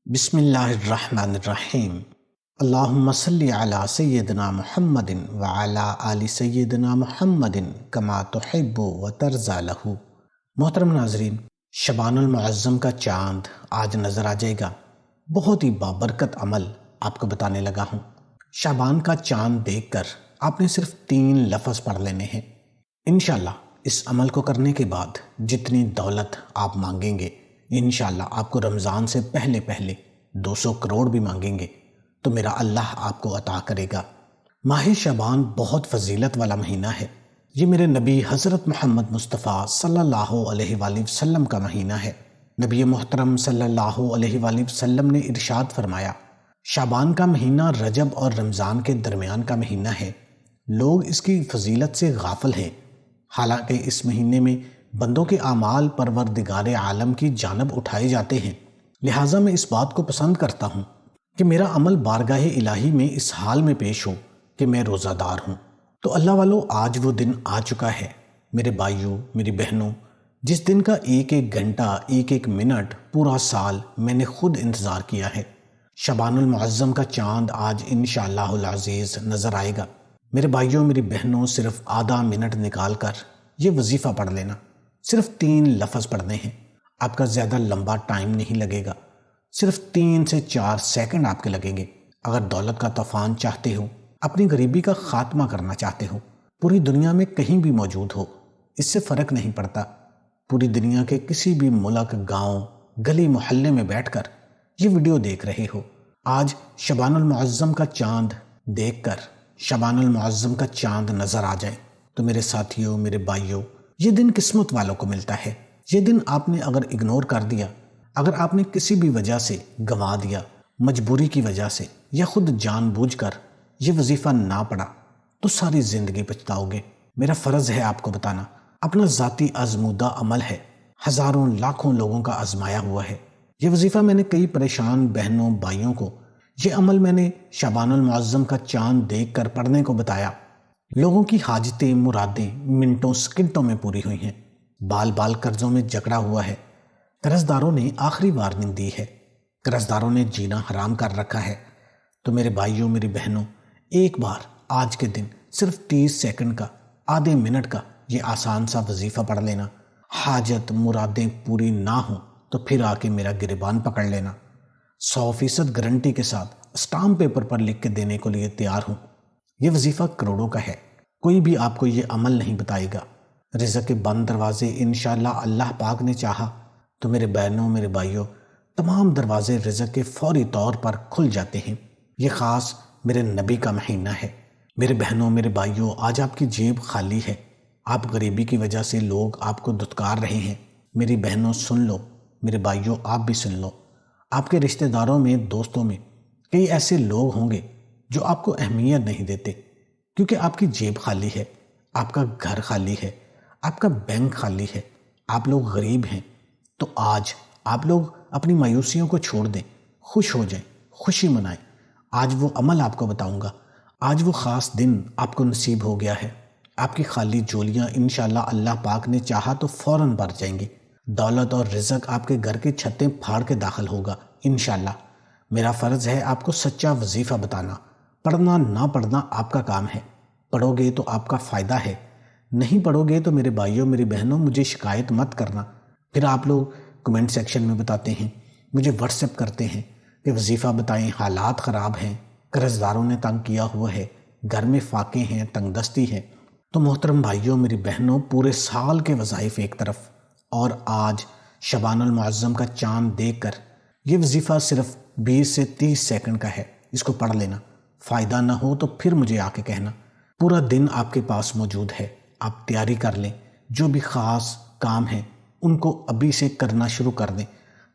بسم اللہ الرحمن الرحیم۔ اللہم صلی علی سیدنا محمد وعلی آل سیدنا محمد کما تحب و ترضی لہ۔ محترم ناظرین، شعبان المعظم کا چاند آج نظر آ جائے گا۔ بہت ہی بابرکت عمل آپ کو بتانے لگا ہوں۔ شعبان کا چاند دیکھ کر آپ نے صرف 3 لفظ پڑھ لینے ہیں۔ انشاءاللہ اس عمل کو کرنے کے بعد جتنی دولت آپ مانگیں گے، انشاءاللہ آپ کو رمضان سے پہلے 200 کروڑ بھی مانگیں گے تو میرا اللہ آپ کو عطا کرے گا۔ ماہ شعبان بہت فضیلت والا مہینہ ہے۔ یہ میرے نبی حضرت محمد مصطفیٰ صلی اللہ علیہ وآلہ وسلم کا مہینہ ہے۔ نبی محترم صلی اللہ علیہ وآلہ وسلم نے ارشاد فرمایا، شعبان کا مہینہ رجب اور رمضان کے درمیان کا مہینہ ہے۔ لوگ اس کی فضیلت سے غافل ہیں، حالانکہ اس مہینے میں بندوں کے اعمال پروردگار عالم کی جانب اٹھائے جاتے ہیں۔ لہٰذا میں اس بات کو پسند کرتا ہوں کہ میرا عمل بارگاہ الہی میں اس حال میں پیش ہو کہ میں روزہ دار ہوں۔ تو اللہ والو، آج وہ دن آ چکا ہے میرے بھائیوں، میری بہنوں، جس دن کا ایک ایک گھنٹہ، ایک ایک منٹ، پورا سال میں نے خود انتظار کیا ہے۔ شعبان المعظم کا چاند آج انشاءاللہ العزیز نظر آئے گا۔ میرے بھائیوں، میری بہنوں، صرف آدھا منٹ نکال کر یہ وظیفہ پڑھ لینا۔ صرف 3 لفظ پڑھنے ہیں، آپ کا زیادہ لمبا ٹائم نہیں لگے گا، صرف 3 سے 4 سیکنڈ آپ کے لگیں گے۔ اگر دولت کا طوفان چاہتے ہو، اپنی غریبی کا خاتمہ کرنا چاہتے ہو، پوری دنیا میں کہیں بھی موجود ہو، اس سے فرق نہیں پڑتا، پوری دنیا کے کسی بھی ملک، گاؤں، گلی محلے میں بیٹھ کر یہ ویڈیو دیکھ رہے ہو، آج شعبان المعظم کا چاند دیکھ کر شعبان المعظم کا چاند نظر آ جائے تو میرے ساتھیوں، میرے بھائیوں، یہ دن قسمت والوں کو ملتا ہے۔ یہ دن آپ نے اگر اگنور کر دیا، اگر آپ نے کسی بھی وجہ سے گنوا دیا، مجبوری کی وجہ سے یا خود جان بوجھ کر یہ وظیفہ نہ پڑا، تو ساری زندگی پچھتاؤ گے۔ میرا فرض ہے آپ کو بتانا، اپنا ذاتی آزمودہ عمل ہے، ہزاروں لاکھوں لوگوں کا آزمایا ہوا ہے۔ یہ وظیفہ میں نے کئی پریشان بہنوں، بھائیوں کو، یہ عمل میں نے شعبان المعظم کا چاند دیکھ کر پڑھنے کو بتایا۔ لوگوں کی حاجتیں، مرادیں منٹوں سیکنڈوں میں پوری ہوئی ہیں۔ بال بال قرضوں میں جکڑا ہوا ہے، قرض داروں نے آخری وارننگ دی ہے، قرض داروں نے جینا حرام کر رکھا ہے۔ تو میرے بھائیوں، میری بہنوں، ایک بار آج کے دن صرف 30 سیکنڈ کا، آدھے منٹ کا یہ آسان سا وظیفہ پڑھ لینا۔ حاجت، مرادیں پوری نہ ہوں تو پھر آ کے میرا گریبان پکڑ لینا۔ 100% گارنٹی کے ساتھ اسٹامپ پیپر پر لکھ کے دینے کو لیے تیار ہوں۔ یہ وظیفہ کروڑوں کا ہے، کوئی بھی آپ کو یہ عمل نہیں بتائے گا۔ رزق کے بند دروازے انشاءاللہ اللہ پاک نے چاہا تو میرے بہنوں، میرے بھائیوں، تمام دروازے رزق کے فوری طور پر کھل جاتے ہیں۔ یہ خاص میرے نبی کا مہینہ ہے۔ میرے بہنوں، میرے بھائیوں، آج آپ کی جیب خالی ہے، آپ غریبی کی وجہ سے لوگ آپ کو دھتکار رہے ہیں۔ میری بہنوں سن لو، میرے بھائیوں آپ بھی سن لو، آپ کے رشتہ داروں میں، دوستوں میں کئی ایسے لوگ ہوں گے جو آپ کو اہمیت نہیں دیتے، کیونکہ آپ کی جیب خالی ہے، آپ کا گھر خالی ہے، آپ کا بینک خالی ہے، آپ لوگ غریب ہیں۔ تو آج آپ لوگ اپنی مایوسیوں کو چھوڑ دیں، خوش ہو جائیں، خوشی منائیں۔ آج وہ عمل آپ کو بتاؤں گا، آج وہ خاص دن آپ کو نصیب ہو گیا ہے۔ آپ کی خالی جولیاں انشاءاللہ اللہ پاک نے چاہا تو فوراً بھر جائیں گے۔ دولت اور رزق آپ کے گھر کی چھتیں پھاڑ کے داخل ہوگا انشاءاللہ۔ میرا فرض ہے آپ کو سچا وظیفہ بتانا، پڑھنا نہ پڑھنا آپ کا کام ہے۔ پڑھو گے تو آپ کا فائدہ ہے، نہیں پڑھو گے تو میرے بھائیوں، میری بہنوں، مجھے شکایت مت کرنا۔ پھر آپ لوگ کمنٹ سیکشن میں بتاتے ہیں، مجھے واٹس ایپ کرتے ہیں کہ وظیفہ بتائیں، حالات خراب ہیں، قرض داروں نے تنگ کیا ہوا ہے، گھر میں فاقے ہیں، تنگ دستی ہے۔ تو محترم بھائیوں، میری بہنوں، پورے سال کے وظائف ایک طرف، اور آج شعبان المعظم کا چاند دیکھ کر یہ وظیفہ صرف 20 سے 30 سیکنڈ کا ہے، اس کو پڑھ لینا۔ فائدہ نہ ہو تو پھر مجھے آ کے کہنا۔ پورا دن آپ کے پاس موجود ہے، آپ تیاری کر لیں، جو بھی خاص کام ہیں ان کو ابھی سے کرنا شروع کر دیں،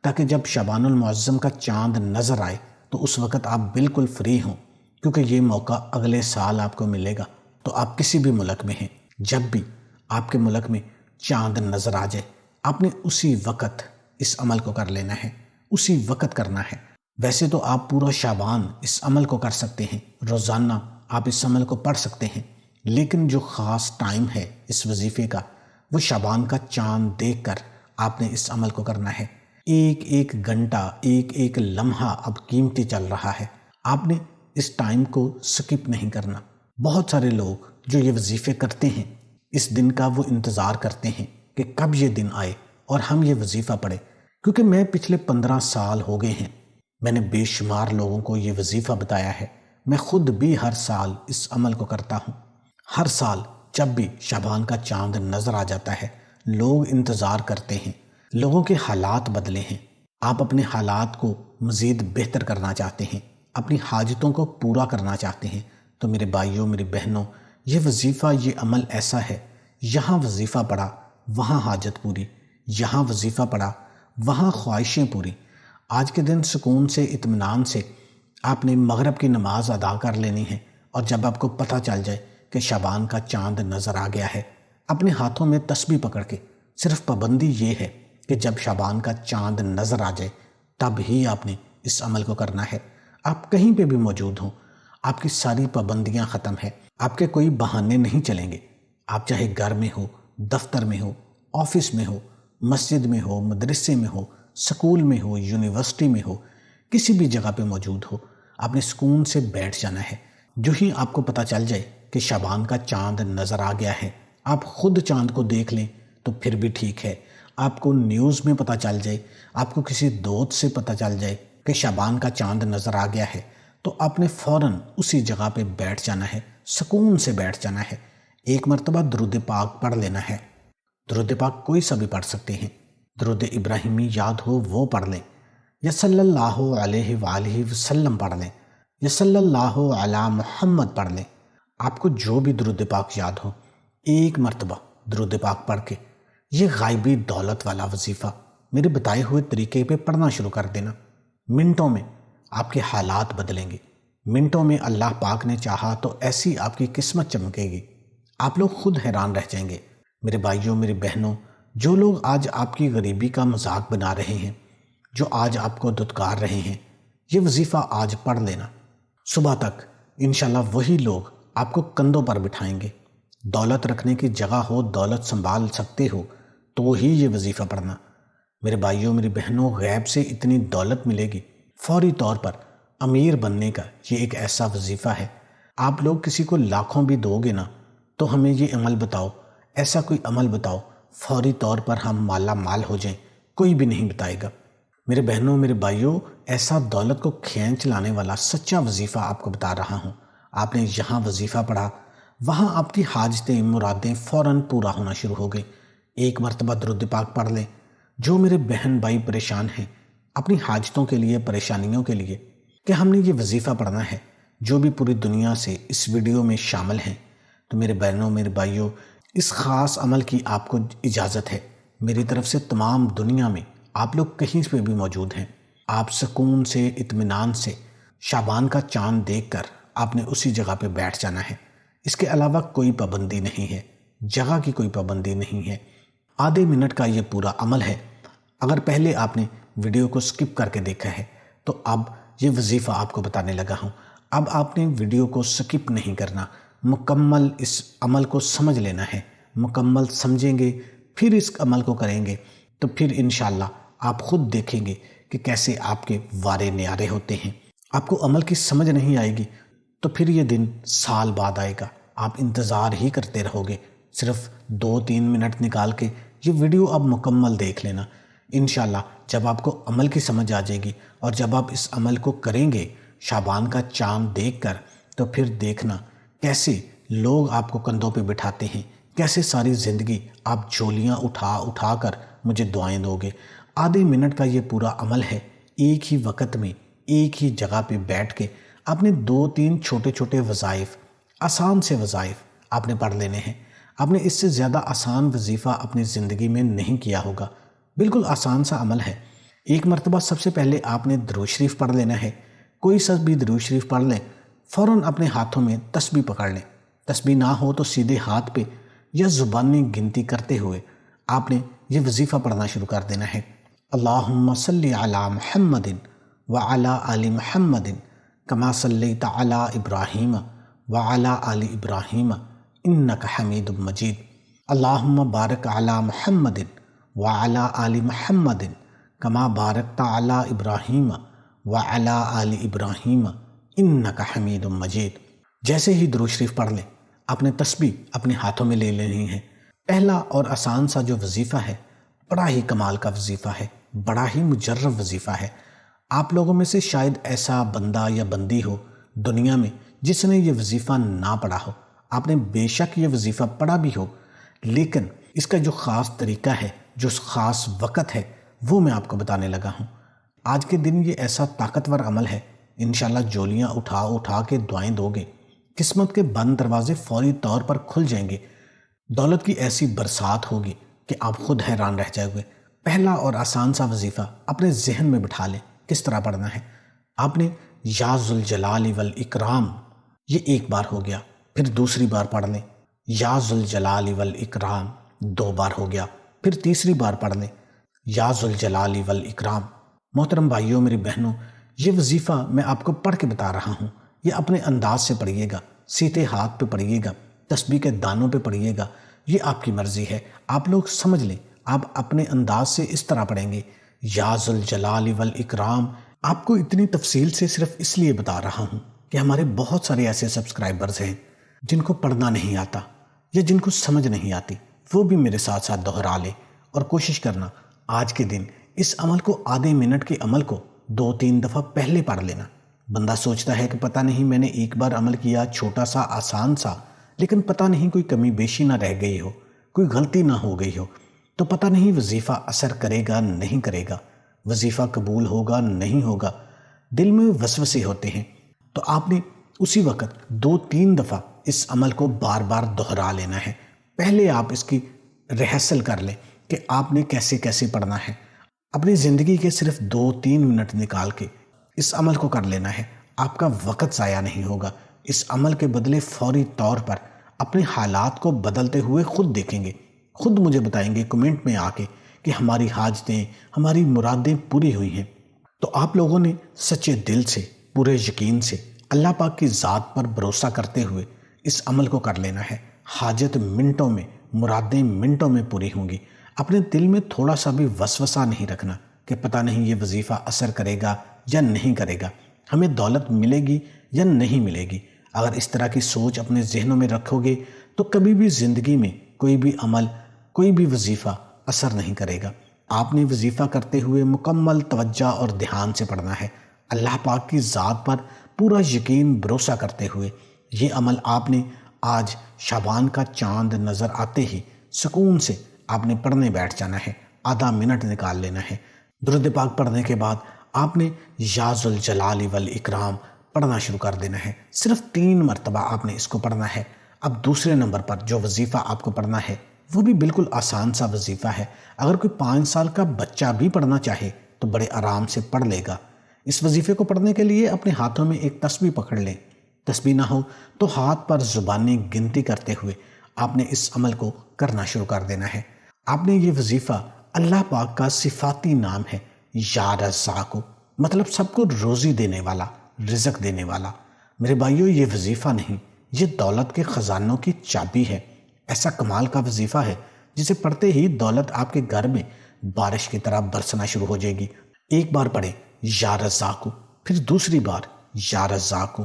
تاکہ جب شعبان المعظم کا چاند نظر آئے تو اس وقت آپ بالکل فری ہوں، کیونکہ یہ موقع اگلے سال آپ کو ملے گا۔ تو آپ کسی بھی ملک میں ہیں، جب بھی آپ کے ملک میں چاند نظر آ جائے، آپ نے اسی وقت اس عمل کو کر لینا ہے، اسی وقت کرنا ہے۔ ویسے تو آپ پورا شعبان اس عمل کو کر سکتے ہیں، روزانہ آپ اس عمل کو پڑھ سکتے ہیں، لیکن جو خاص ٹائم ہے اس وظیفے کا، وہ شعبان کا چاند دیکھ کر آپ نے اس عمل کو کرنا ہے۔ ایک ایک گھنٹہ، ایک ایک لمحہ اب قیمتی چل رہا ہے، آپ نے اس ٹائم کو سکپ نہیں کرنا۔ بہت سارے لوگ جو یہ وظیفے کرتے ہیں، اس دن کا وہ انتظار کرتے ہیں کہ کب یہ دن آئے اور ہم یہ وظیفہ پڑھیں، کیونکہ میں پچھلے 15 سال ہو گئے ہیں، میں نے بے شمار لوگوں کو یہ وظیفہ بتایا ہے، میں خود بھی ہر سال اس عمل کو کرتا ہوں۔ ہر سال جب بھی شعبان کا چاند نظر آ جاتا ہے، لوگ انتظار کرتے ہیں، لوگوں کے حالات بدلے ہیں، آپ اپنے حالات کو مزید بہتر کرنا چاہتے ہیں، اپنی حاجتوں کو پورا کرنا چاہتے ہیں، تو میرے بھائیوں، میری بہنوں، یہ وظیفہ، یہ عمل ایسا ہے، یہاں وظیفہ پڑھا وہاں حاجت پوری، یہاں وظیفہ پڑھا وہاں خواہشیں پوری۔ آج کے دن سکون سے، اطمینان سے آپ نے مغرب کی نماز ادا کر لینی ہے، اور جب آپ کو پتہ چل جائے کہ شعبان کا چاند نظر آ گیا ہے، اپنے ہاتھوں میں تسبیح پکڑ کے، صرف پابندی یہ ہے کہ جب شعبان کا چاند نظر آ جائے تب ہی آپ نے اس عمل کو کرنا ہے۔ آپ کہیں پہ بھی موجود ہوں، آپ کی ساری پابندیاں ختم ہیں، آپ کے کوئی بہانے نہیں چلیں گے۔ آپ چاہے گھر میں ہو، دفتر میں ہو، آفس میں ہو، مسجد میں ہو، مدرسے میں ہو، سکول میں ہو، یونیورسٹی میں ہو، کسی بھی جگہ پہ موجود ہو، آپ نے سکون سے بیٹھ جانا ہے۔ جو ہی آپ کو پتہ چل جائے کہ شعبان کا چاند نظر آ گیا ہے، آپ خود چاند کو دیکھ لیں تو پھر بھی ٹھیک ہے، آپ کو نیوز میں پتہ چل جائے، آپ کو کسی دوست سے پتہ چل جائے کہ شعبان کا چاند نظر آ گیا ہے، تو آپ نے فوراً اسی جگہ پہ بیٹھ جانا ہے، سکون سے بیٹھ جانا ہے، ایک مرتبہ درود پاک پڑھ لینا ہے۔ درود پاک کوئی سا بھی پڑھ سکتے ہیں، درود ابراہیمی یاد ہو وہ پڑھ لیں، یا صلی اللہ علیہ وآلہ وسلم پڑھ لیں، یا صلی اللہ علی محمد پڑھ لیں۔ آپ کو جو بھی درود پاک یاد ہو، ایک مرتبہ درود پاک پڑھ کے یہ غائبی دولت والا وظیفہ میرے بتائے ہوئے طریقے پہ پڑھنا شروع کر دینا۔ منٹوں میں آپ کے حالات بدلیں گے، منٹوں میں اللہ پاک نے چاہا تو ایسی آپ کی قسمت چمکے گی، آپ لوگ خود حیران رہ جائیں گے۔ میرے بھائیوں، میری بہنوں، جو لوگ آج آپ کی غریبی کا مذاق بنا رہے ہیں، جو آج آپ کو دھتکار رہے ہیں، یہ وظیفہ آج پڑھ لینا، صبح تک انشاءاللہ وہی لوگ آپ کو کندھوں پر بٹھائیں گے۔ دولت رکھنے کی جگہ ہو، دولت سنبھال سکتے ہو تو ہی یہ وظیفہ پڑھنا۔ میرے بھائیوں، میری بہنوں، غیب سے اتنی دولت ملے گی، فوری طور پر امیر بننے کا یہ ایک ایسا وظیفہ ہے۔ آپ لوگ کسی کو لاکھوں بھی دو گے نا تو ہمیں یہ عمل بتاؤ، ایسا کوئی عمل بتاؤ، فوری طور پر ہم مالا مال ہو جائیں، کوئی بھی نہیں بتائے گا۔ میرے بہنوں، میرے بھائیوں، ایسا دولت کو کھینچ لانے والا سچا وظیفہ آپ کو بتا رہا ہوں۔ آپ نے یہاں وظیفہ پڑھا، وہاں آپ کی حاجتیں، مرادیں فوراً پورا ہونا شروع ہو گئی۔ ایک مرتبہ درود پاک پڑھ لیں۔ جو میرے بہن بھائی پریشان ہیں اپنی حاجتوں کے لیے، پریشانیوں کے لیے، کہ ہم نے یہ وظیفہ پڑھنا ہے، جو بھی پوری دنیا سے اس ویڈیو میں شامل ہیں، تو میرے بہنوں، میرے بھائیوں، اس خاص عمل کی آپ کو اجازت ہے۔ میری طرف سے تمام دنیا میں آپ لوگ کہیں پہ بھی موجود ہیں، آپ سکون سے، اطمینان سے شعبان کا چاند دیکھ کر آپ نے اسی جگہ پہ بیٹھ جانا ہے۔ اس کے علاوہ کوئی پابندی نہیں ہے، جگہ کی کوئی پابندی نہیں ہے۔ آدھے منٹ کا یہ پورا عمل ہے۔ اگر پہلے آپ نے ویڈیو کو سکپ کر کے دیکھا ہے تو اب یہ وظیفہ آپ کو بتانے لگا ہوں۔ اب آپ نے ویڈیو کو سکپ نہیں کرنا، مکمل اس عمل کو سمجھ لینا ہے۔ مکمل سمجھیں گے، پھر اس عمل کو کریں گے تو پھر انشاءاللہ آپ خود دیکھیں گے کہ کیسے آپ کے وارے نیارے ہوتے ہیں۔ آپ کو عمل کی سمجھ نہیں آئے گی تو پھر یہ دن سال بعد آئے گا، آپ انتظار ہی کرتے رہو گے۔ صرف 2-3 منٹ نکال کے یہ ویڈیو اب مکمل دیکھ لینا۔ انشاءاللہ جب آپ کو عمل کی سمجھ آ جائے گی اور جب آپ اس عمل کو کریں گے شعبان کا چاند دیکھ کر، تو پھر دیکھنا کیسے لوگ آپ کو کندھوں پہ بٹھاتے ہیں، کیسے ساری زندگی آپ جھولیاں اٹھا اٹھا کر مجھے دعائیں دو گے۔ آدھے منٹ کا یہ پورا عمل ہے، ایک ہی وقت میں ایک ہی جگہ پہ بیٹھ کے آپ نے 2-3 چھوٹے چھوٹے وظائف، آسان سے وظائف آپ نے پڑھ لینے ہیں۔ آپ نے اس سے زیادہ آسان وظیفہ اپنی زندگی میں نہیں کیا ہوگا، بالکل آسان سا عمل ہے۔ ایک مرتبہ سب سے پہلے آپ نے درود شریف پڑھ لینا ہے، کوئی سا بھی درود شریف پڑھ لیں، فوراً اپنے ہاتھوں میں تسبیح پکڑ لیں، تسبیح نہ ہو تو سیدھے ہاتھ پہ یا زبانی گنتی کرتے ہوئے آپ نے یہ وظیفہ پڑھنا شروع کر دینا ہے۔ اللہم صلی علی محمد وعلی آل محمد کما صلیت علی ابراہیم وعلی آل ابراہیم انک حمید مجید۔ اللہم بارک علی محمد وعلی آل محمد کما بارکت علی ابراہیم وعلی آل ابراہیم انک حمید مجید۔ جیسے ہی درود شریف پڑھ لیں، اپنے تسبیح اپنے ہاتھوں میں لے لینی ہے۔ پہلا اور آسان سا جو وظیفہ ہے، بڑا ہی کمال کا وظیفہ ہے، بڑا ہی مجرب وظیفہ ہے۔ آپ لوگوں میں سے شاید ایسا بندہ یا بندی ہو دنیا میں جس نے یہ وظیفہ نہ پڑھا ہو۔ آپ نے بے شک یہ وظیفہ پڑھا بھی ہو، لیکن اس کا جو خاص طریقہ ہے، جو خاص وقت ہے، وہ میں آپ کو بتانے لگا ہوں۔ آج کے دن یہ ایسا طاقتور عمل ہے، انشاءاللہ جولیاں اٹھا اٹھا کے دعائیں دو گے، قسمت کے بند دروازے فوری طور پر کھل جائیں گے، دولت کی ایسی برسات ہوگی کہ آپ خود حیران رہ جائیں گے۔ پہلا اور آسان سا وظیفہ اپنے ذہن میں بٹھا لیں، کس طرح پڑھنا ہے۔ آپ نے یا ذوالجلال والاکرام، یہ ایک بار ہو گیا، پھر دوسری بار پڑھ لیں یا ذوالجلال والاکرام، 2 بار ہو گیا، پھر تیسری بار پڑھ لیں یا ذوالجلال والاکرام۔ محترم بھائیوں، میری بہنوں، یہ وظیفہ میں آپ کو پڑھ کے بتا رہا ہوں، یہ اپنے انداز سے پڑھیے گا، سیدھے ہاتھ پہ پڑھیے گا، تسبیح کے دانوں پہ پڑھیے گا، یہ آپ کی مرضی ہے۔ آپ لوگ سمجھ لیں، آپ اپنے انداز سے اس طرح پڑھیں گے یا ذوالجلال والاکرام۔ آپ کو اتنی تفصیل سے صرف اس لیے بتا رہا ہوں کہ ہمارے بہت سارے ایسے سبسکرائبرز ہیں جن کو پڑھنا نہیں آتا یا جن کو سمجھ نہیں آتی، وہ بھی میرے ساتھ ساتھ دہرا لیں اور کوشش کرنا آج کے دن اس عمل کو، آدھے منٹ کے عمل کو 2-3 دفعہ پہلے پڑھ لینا۔ بندہ سوچتا ہے کہ پتہ نہیں میں نے ایک بار عمل کیا، چھوٹا سا آسان سا، لیکن پتہ نہیں کوئی کمی بیشی نہ رہ گئی ہو، کوئی غلطی نہ ہو گئی ہو، تو پتہ نہیں وظیفہ اثر کرے گا نہیں کرے گا، وظیفہ قبول ہوگا نہیں ہوگا، دل میں وسوسے ہوتے ہیں۔ تو آپ نے اسی وقت 2-3 دفعہ اس عمل کو بار بار دہرا لینا ہے۔ پہلے آپ اس کی ریہرسل کر لیں کہ آپ نے کیسے کیسے پڑھنا ہے۔ اپنی زندگی کے صرف 2-3 منٹ نکال کے اس عمل کو کر لینا ہے، آپ کا وقت ضائع نہیں ہوگا۔ اس عمل کے بدلے فوری طور پر اپنے حالات کو بدلتے ہوئے خود دیکھیں گے، خود مجھے بتائیں گے کمنٹ میں آ کے کہ ہماری حاجتیں، ہماری مرادیں پوری ہوئی ہیں۔ تو آپ لوگوں نے سچے دل سے، پورے یقین سے، اللہ پاک کی ذات پر بھروسہ کرتے ہوئے اس عمل کو کر لینا ہے۔ حاجت منٹوں میں، مرادیں منٹوں میں پوری ہوں گی۔ اپنے دل میں تھوڑا سا بھی وسوسہ نہیں رکھنا کہ پتہ نہیں یہ وظیفہ اثر کرے گا یا نہیں کرے گا، ہمیں دولت ملے گی یا نہیں ملے گی۔ اگر اس طرح کی سوچ اپنے ذہنوں میں رکھو گے تو کبھی بھی زندگی میں کوئی بھی عمل، کوئی بھی وظیفہ اثر نہیں کرے گا۔ آپ نے وظیفہ کرتے ہوئے مکمل توجہ اور دھیان سے پڑھنا ہے، اللہ پاک کی ذات پر پورا یقین، بھروسہ کرتے ہوئے۔ یہ عمل آپ نے آج شعبان کا چاند نظر آتے ہی سکون سے آپ نے پڑھنے بیٹھ جانا ہے، آدھا منٹ نکال لینا ہے۔ درود پاک پڑھنے کے بعد آپ نے یا ذوالجلال والاکرام پڑھنا شروع کر دینا ہے۔ صرف 3 مرتبہ آپ نے اس کو پڑھنا ہے۔ اب دوسرے نمبر پر جو وظیفہ آپ کو پڑھنا ہے وہ بھی بالکل آسان سا وظیفہ ہے۔ اگر کوئی 5 سال کا بچہ بھی پڑھنا چاہے تو بڑے آرام سے پڑھ لے گا۔ اس وظیفے کو پڑھنے کے لیے اپنے ہاتھوں میں ایک تسبیح پکڑ لیں، تسبیح نہ ہو تو ہاتھ پر زبانی گنتی کرتے ہوئے آپ نے اس عمل کو کرنا شروع کر دینا ہے۔ آپ نے یہ وظیفہ، اللہ پاک کا صفاتی نام ہے یا رزاق، مطلب سب کو روزی دینے والا، رزق دینے والا۔ میرے بھائیو، یہ وظیفہ نہیں، یہ دولت کے خزانوں کی چابی ہے۔ ایسا کمال کا وظیفہ ہے جسے پڑھتے ہی دولت آپ کے گھر میں بارش کی طرح برسنا شروع ہو جائے گی۔ ایک بار پڑھیں یا رزاق، پھر دوسری بار یا رزاق،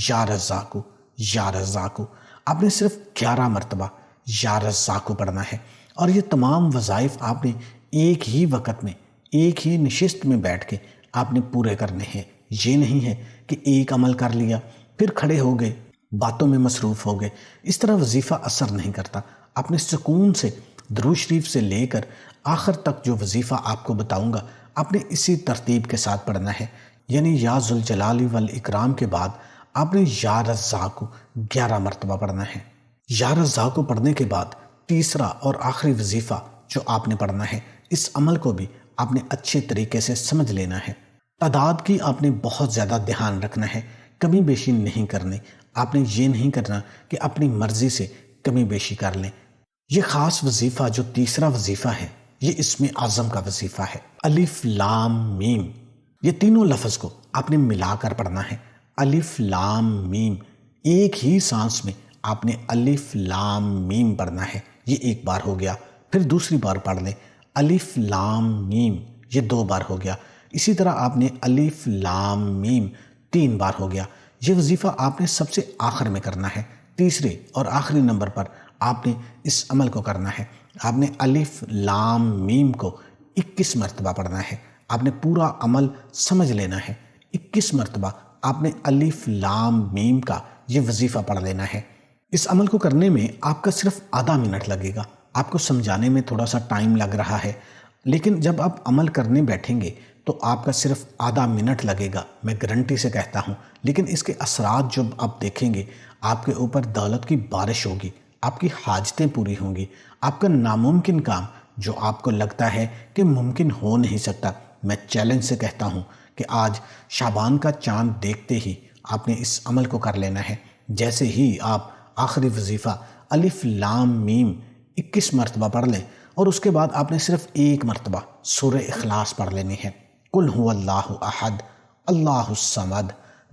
یا رزاق، یا رزاق۔ آپ نے صرف 11 مرتبہ یا رزاق پڑھنا ہے، اور یہ تمام وظائف آپ نے ایک ہی وقت میں، ایک ہی نشست میں بیٹھ کے آپ نے پورے کرنے ہیں۔ یہ نہیں ہے کہ ایک عمل کر لیا پھر کھڑے ہو گئے، باتوں میں مصروف ہو گئے۔ اس طرح وظیفہ اثر نہیں کرتا۔ آپ نے سکون سے درود شریف سے لے کر آخر تک جو وظیفہ آپ کو بتاؤں گا، آپ نے اسی ترتیب کے ساتھ پڑھنا ہے۔ یعنی یا ذوالجلال والاکرام کے بعد آپ نے یا رزاق 11 مرتبہ پڑھنا ہے۔ یا رزاق کو پڑھنے کے بعد تیسرا اور آخری وظیفہ جو آپ نے پڑھنا ہے، اس عمل کو بھی آپ نے اچھے طریقے سے سمجھ لینا ہے۔ تعداد کی آپ نے بہت زیادہ دھیان رکھنا ہے، کمی بیشی نہیں کرنی۔ آپ نے یہ نہیں کرنا کہ اپنی مرضی سے کمی بیشی کر لیں۔ یہ خاص وظیفہ جو تیسرا وظیفہ ہے، یہ اسم اعظم کا وظیفہ ہے، الف لام میم۔ یہ تینوں لفظ کو آپ نے ملا کر پڑھنا ہے، الف لام میم۔ ایک ہی سانس میں آپ نے الف لام میم پڑھنا ہے۔ یہ ایک بار ہو گیا، پھر دوسری بار پڑھ لیں الف لام میم یہ 2 بار ہو گیا۔ اسی طرح آپ نے الف لام میم 3 بار ہو گیا۔ یہ وظیفہ آپ نے سب سے آخر میں کرنا ہے، تیسرے اور آخری نمبر پر آپ نے اس عمل کو کرنا ہے۔ آپ نے الف لام میم کو 21 مرتبہ پڑھنا ہے۔ آپ نے پورا عمل سمجھ لینا ہے۔ 21 مرتبہ آپ نے الف لام میم کا یہ وظیفہ پڑھ لینا ہے۔ اس عمل کو کرنے میں آپ کا صرف آدھا منٹ لگے گا۔ آپ کو سمجھانے میں تھوڑا سا ٹائم لگ رہا ہے، لیکن جب آپ عمل کرنے بیٹھیں گے تو آپ کا صرف آدھا منٹ لگے گا، میں گارنٹی سے کہتا ہوں۔ لیکن اس کے اثرات جب آپ دیکھیں گے، آپ کے اوپر دولت کی بارش ہوگی، آپ کی حاجتیں پوری ہوں گی، آپ کا ناممکن کام جو آپ کو لگتا ہے کہ ممکن ہو نہیں سکتا، میں چیلنج سے کہتا ہوں کہ آج شعبان کا چاند دیکھتے ہی آپ نے اس عمل کو کر لینا ہے۔ جیسے ہی آپ آخری وظیفہ الف لام میم 21 مرتبہ پڑھ لیں اور اس کے بعد آپ نے صرف 1 مرتبہ سورہ اخلاص پڑھ لینی ہے۔ قل هو اللہ احد اللہ الصمد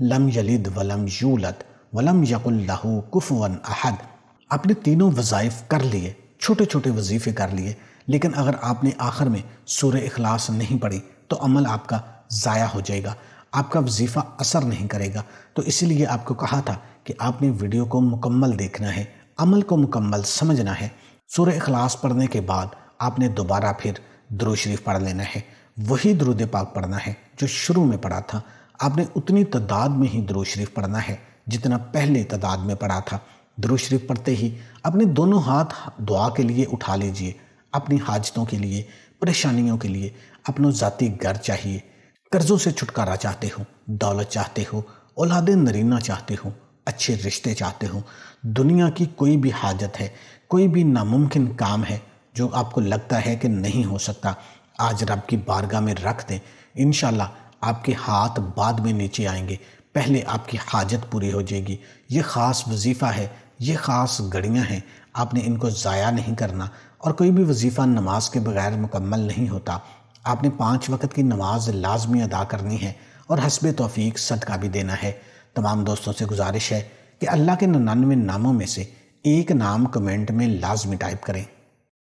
لم یلد ولم یولد ولم یکن لہ کفوا احد۔ آپ نے تینوں وظائف کر لیے، چھوٹے چھوٹے وظیفے کر لیے، لیکن اگر آپ نے آخر میں سورہ اخلاص نہیں پڑھی تو عمل آپ کا ضائع ہو جائے گا، آپ کا وظیفہ اثر نہیں کرے گا۔ تو اسی لیے آپ کو کہا تھا کہ آپ نے ویڈیو کو مکمل دیکھنا ہے، عمل کو مکمل سمجھنا ہے۔ سورہ اخلاص پڑھنے کے بعد آپ نے دوبارہ پھر درود شریف پڑھ لینا ہے، وہی درود پاک پڑھنا ہے جو شروع میں پڑھا تھا۔ آپ نے اتنی تعداد میں ہی درود شریف پڑھنا ہے جتنا پہلے تعداد میں پڑھا تھا۔ درود شریف پڑھتے ہی اپنے دونوں ہاتھ دعا کے لیے اٹھا لیجئے، اپنی حاجتوں کے لیے، پریشانیوں کے لیے، اپنوں ذاتی گھر چاہیے، قرضوں سے چھٹکارا چاہتے ہو، دولت چاہتے ہو، اولاد نرینہ چاہتے ہو، اچھے رشتے چاہتے ہو، دنیا کی کوئی بھی حاجت ہے، کوئی بھی ناممکن کام ہے جو آپ کو لگتا ہے کہ نہیں ہو سکتا، آج رب کی بارگاہ میں رکھ دیں، انشاءاللہ آپ کے ہاتھ بعد میں نیچے آئیں گے، پہلے آپ کی حاجت پوری ہو جائے گی۔ یہ خاص وظیفہ ہے، یہ خاص گھڑیاں ہیں، آپ نے ان کو ضائع نہیں کرنا۔ اور کوئی بھی وظیفہ نماز کے بغیر مکمل نہیں ہوتا۔ آپ نے 5 وقت کی نماز لازمی ادا کرنی ہے اور حسب توفیق صدقہ بھی دینا ہے۔ تمام دوستوں سے گزارش ہے کہ اللہ کے 99 ناموں میں سے ایک نام کمنٹ میں لازمی ٹائپ کریں۔